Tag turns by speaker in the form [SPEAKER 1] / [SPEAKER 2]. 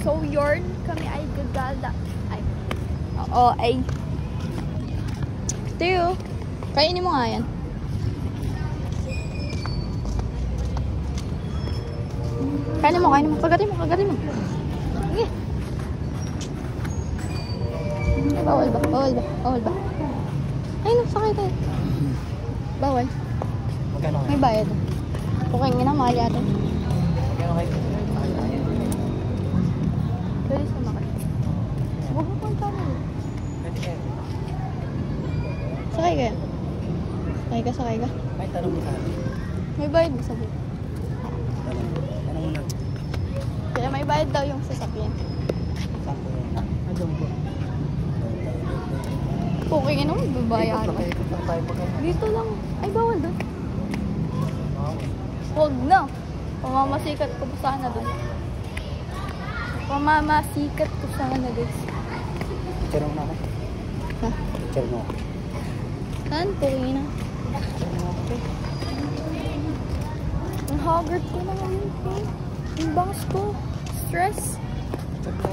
[SPEAKER 1] So yarn, kami ay gagala. Ay. Oo, ay. Tiyo, kainin mo nga yan. Kainin mo. Kagatin mo. Sige. Bawal ba? Ay, no, sakay tayo. Bawal.
[SPEAKER 2] Magkano kayo?
[SPEAKER 1] May bayad. Okay nga na, mahal yata.
[SPEAKER 2] Magkano kayo?
[SPEAKER 1] Pwede sa makal. Huwag mo kung tama. Sakay ka. Sakay ka.
[SPEAKER 2] May tanong mo sa akin.
[SPEAKER 1] May bayad ba sabi?
[SPEAKER 2] Tanong mo na.
[SPEAKER 1] Kaya may bayad daw yung sasakyan.
[SPEAKER 2] Sakto yun. Adong po.
[SPEAKER 1] Okay nga naman, babayad.
[SPEAKER 2] Ikot lang tayo pagka.
[SPEAKER 1] Dito lang. Ay, bawal doon. Huwag na. Pamamasikat ko pa sana doon. Guys.
[SPEAKER 2] Picture mo na ako.
[SPEAKER 1] Ha?
[SPEAKER 2] Picture mo ako.
[SPEAKER 1] Saan? Puri na. Ang haggard ko na ngayon. Ang bangs ko. Stress.